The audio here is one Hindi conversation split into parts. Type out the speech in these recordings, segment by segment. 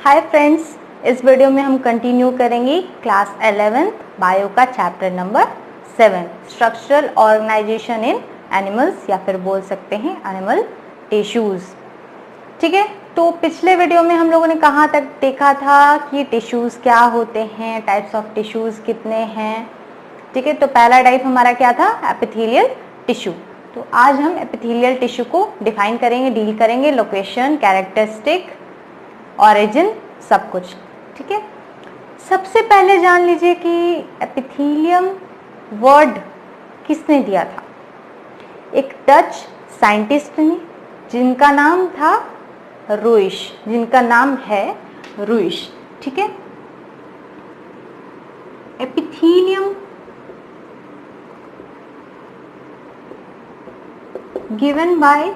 हाय फ्रेंड्स, इस वीडियो में हम कंटिन्यू करेंगे क्लास 11th बायो का चैप्टर नंबर 7 स्ट्रक्चरल ऑर्गेनाइजेशन इन एनिमल्स, या फिर बोल सकते हैं एनिमल टिश्यूज। ठीक है, तो पिछले वीडियो में हम लोगों ने कहाँ तक देखा था कि टिश्यूज क्या होते हैं, टाइप्स ऑफ टिश्यूज कितने हैं। ठीक है, तो पहला टाइप हमारा क्या था, एपिथेलियल टिश्यू। तो आज हम एपिथेलियल टिश्यू को डिफाइन करेंगे, डील करेंगे, लोकेशन, कैरेक्टरिस्टिक, ऑरिजिन, सब कुछ। ठीक है, सबसे पहले जान लीजिए कि एपिथेलियम वर्ड किसने दिया था। एक डच साइंटिस्ट ने जिनका नाम था रुइश, जिनका नाम है रुइश। ठीक है, epithelium given by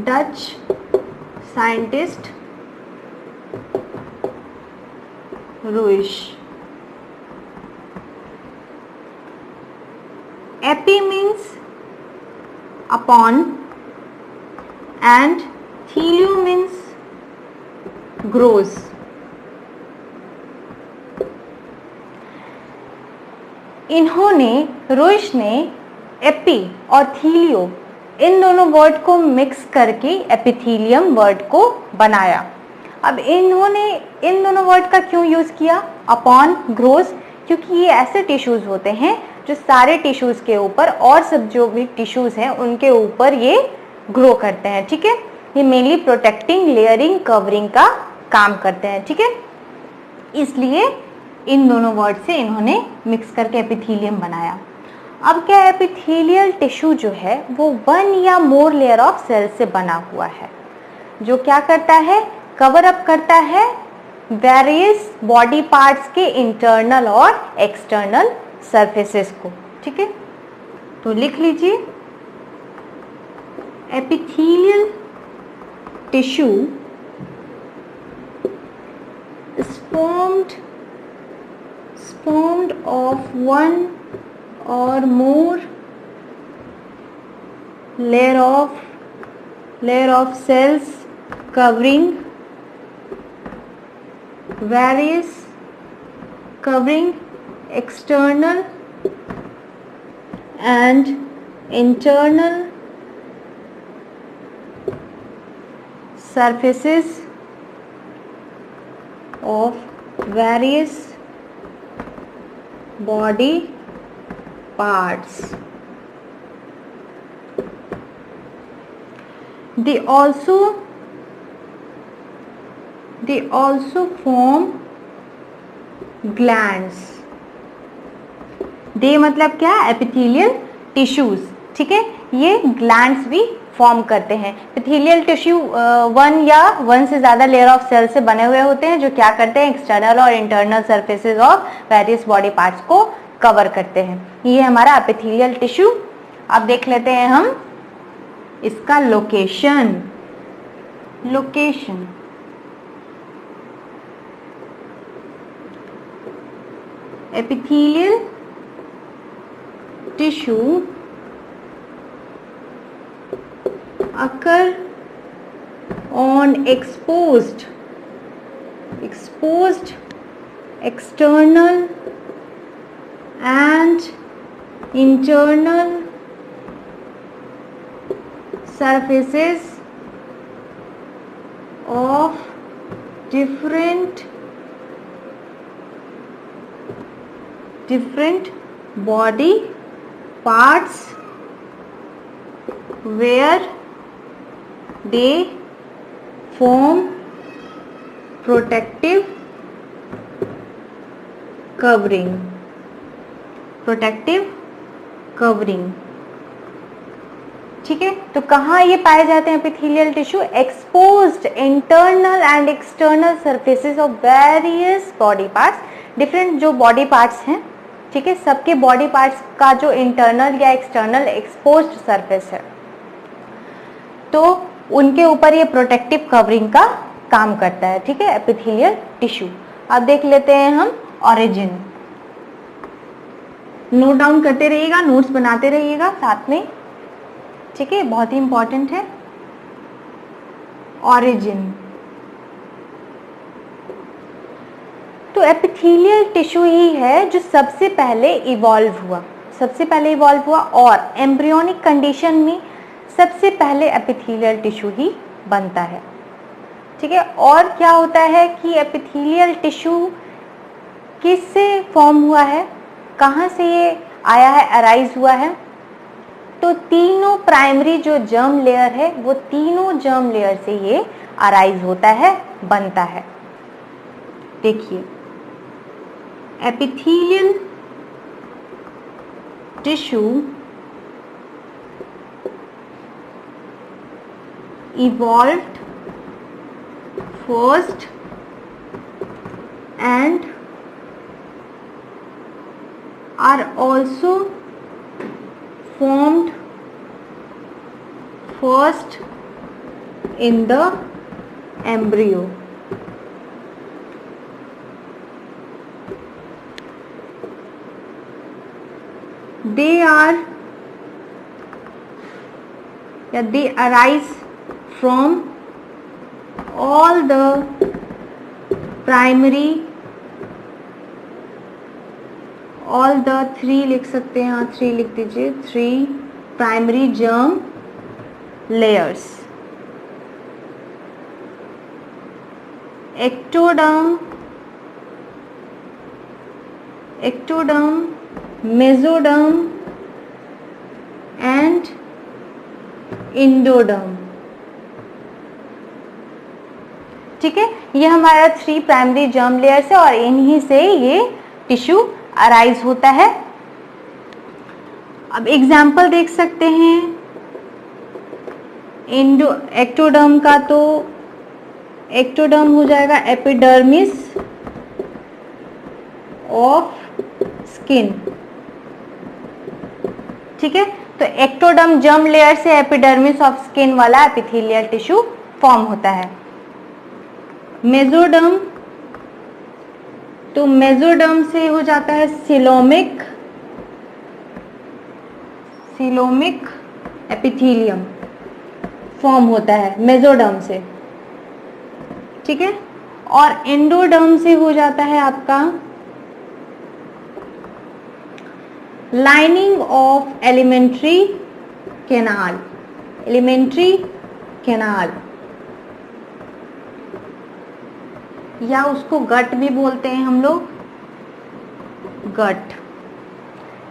Dutch scientist Ruisch. Epi means upon and thelio means grows. इन्होंने रुइश ने एपी और थीलियो इन दोनों वर्ड को मिक्स करके एपिथेलियम वर्ड को बनाया। अब इन्होंने इन दोनों वर्ड का क्यों यूज किया, अपॉन, ग्रोज, क्योंकि ये ऐसे टिश्यूज होते हैं जो सारे टिश्यूज के ऊपर और सब जो भी टिश्यूज हैं उनके ऊपर ये ग्रो करते हैं। ठीक है, ये मेनली प्रोटेक्टिंग, लेयरिंग, कवरिंग का काम करते हैं। ठीक है, इसलिए इन दोनों वर्ड से इन्होंने मिक्स करके एपिथेलियम बनाया। अब क्या, एपिथेलियल टिश्यू जो है वो वन या मोर लेयर ऑफ सेल से बना हुआ है, जो क्या करता है, कवर अप करता है वेरियस बॉडी पार्ट्स के इंटरनल और एक्सटर्नल सरफेसेस को। ठीक है, तो लिख लीजिए, epithelial tissue formed of one or more layer of cells covering external and internal surfaces of various body parts. They also form glands. दे मतलब क्या, एपिथेलियल टिश्यूज। ठीक है, ये ग्लैंड्स भी फॉर्म करते हैं। एपिथेलियल टिश्यू वन या वन से ज्यादा लेयर ऑफ सेल से बने हुए होते हैं, जो क्या करते हैं, एक्सटर्नल और internal surfaces of various body parts को कवर करते हैं। ये हमारा एपिथेलियल टिश्यू। अब देख लेते हैं हम इसका location. Epithelial tissue occur on exposed external and internal surfaces of different body parts where they form protective covering। ठीक है, तो कहाँ ये पाए जाते हैं epithelial tissue, exposed internal and external surfaces of various body parts. Different जो बॉडी पार्ट्स हैं, ठीक है, सबके बॉडी पार्ट्स का जो इंटरनल या एक्सटर्नल एक्सपोज्ड सरफेस है, तो उनके ऊपर ये प्रोटेक्टिव कवरिंग का काम करता है। ठीक है, एपिथेलियल टिश्यू। अब देख लेते हैं हम ऑरिजिन। नोट डाउन करते रहिएगा, नोट्स बनाते रहिएगा साथ में, ठीक है, बहुत ही इंपॉर्टेंट है। ऑरिजिन। तो एपिथेलियल टिश्यू ही है जो सबसे पहले इवॉल्व हुआ और एम्ब्रियोनिक कंडीशन में सबसे पहले एपिथेलियल टिश्यू ही बनता है। ठीक है, और क्या होता है कि एपिथेलियल टिश्यू किससे फॉर्म हुआ है, कहाँ से ये आया है, अराइज हुआ है? तो तीनों प्राइमरी जो जर्म लेयर है वो तीनों जर्म लेयर से ये अराइज होता है, बनता है। देखिए, epithelial tissue evolved first and are also formed first in the embryo. They arise from all the primary, all the three लिख सकते हैं, यहाँ 3 लिख दीजिए, 3 primary germ layers: ectoderm, mesoderm and endoderm. ठीक है, ये हमारा 3 प्राइमरी जर्म लेयर्स है और इन्हीं से ये टिश्यू अराइज होता है। अब एग्जाम्पल देख सकते हैं एक्टोडर्म का, तो एक्टोडर्म हो जाएगा एपिडर्मिस ऑफ स्किन। ठीक है, तो एक्टोडर्म जर्म लेयर से एपिडर्मिस ऑफ स्किन वाला एपिथेलियल टिश्यू फॉर्म होता है। मेसोडर्म, तो मेसोडर्म से हो जाता है सिलोमिक एपिथेलियम फॉर्म होता है मेसोडर्म से। ठीक है, और एंडोडर्म से हो जाता है आपका लाइनिंग ऑफ एलिमेंट्री कैनाल, या उसको गट भी बोलते हैं हम लोग, गट।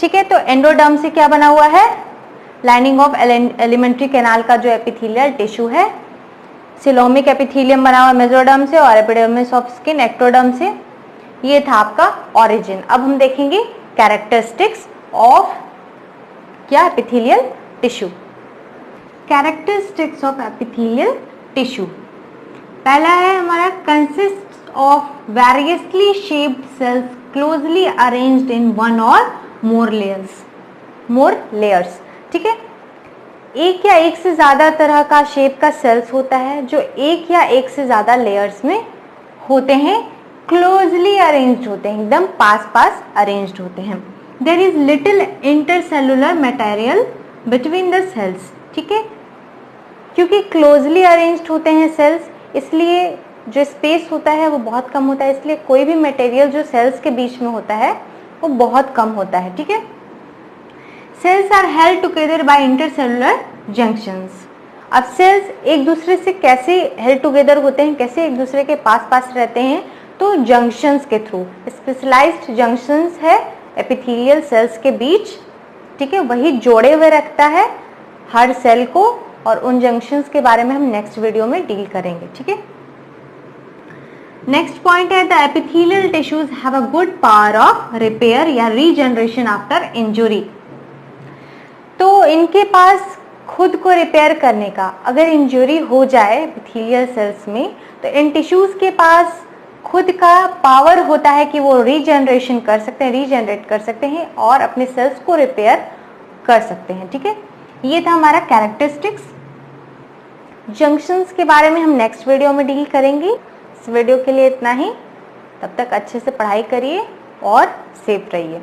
ठीक है, तो एंडोडर्म से क्या बना हुआ है, लाइनिंग ऑफ एलिमेंट्री कैनाल का जो एपिथेलियल टिश्यू है। सिलोमिक एपिथेलियम बना हुआ मेसोडर्म से और एपिडर्मिस ऑफ स्किन एक्टोडर्म से। ये था आपका ऑरिजिन। अब हम देखेंगे कैरेक्टरिस्टिक्स ऑफ क्या, epithelial tissue. Characteristics of epithelial tissue, पहला है हमारा consist of variously shaped cells closely arranged in one और मोर लेयर्स। ठीक है, एक या एक से ज्यादा तरह का शेप का सेल्स होता है जो एक या एक से ज्यादा लेयर्स में होते हैं, क्लोजली अरेंज्ड होते हैं, एकदम पास अरेंज्ड होते हैं। There is little intercellular material between the cells. ठीक है, क्योंकि क्लोजली अरेंज्ड होते हैं सेल्स, इसलिए जो स्पेस होता है वो बहुत कम होता है, इसलिए कोई भी मटेरियल जो सेल्स के बीच में होता है वो बहुत कम होता है। ठीक है, cells are held together by intercellular junctions. अब सेल्स एक दूसरे से कैसे हेल्ड टुगेदर होते हैं, कैसे एक दूसरे के पास रहते हैं, तो जंक्शंस के थ्रू। स्पेशलाइज्ड जंक्शंस है एपिथेलियल सेल्स के बीच। ठीक है, वही जोड़े हुए रखता है हर सेल को, और उन जंक्शंस के बारे में हम नेक्स्ट वीडियो में डील करेंगे। ठीक है, नेक्स्ट पॉइंट है the epithelial tissues have a good power of repair या रीजनरेशन आफ्टर इंजुरी। तो इनके पास खुद को रिपेयर करने का, अगर इंजुरी हो जाए एपिथेलियल सेल्स में, तो इन टिश्यूज के पास खुद का पावर होता है कि वो रीजनरेट कर सकते हैं और अपने सेल्स को रिपेयर कर सकते हैं। ठीक है, ये था हमारा कैरेक्टरिस्टिक्स। जंक्शंस के बारे में हम नेक्स्ट वीडियो में डील करेंगे। इस वीडियो के लिए इतना ही, तब तक अच्छे से पढ़ाई करिए और सेफ रहिए।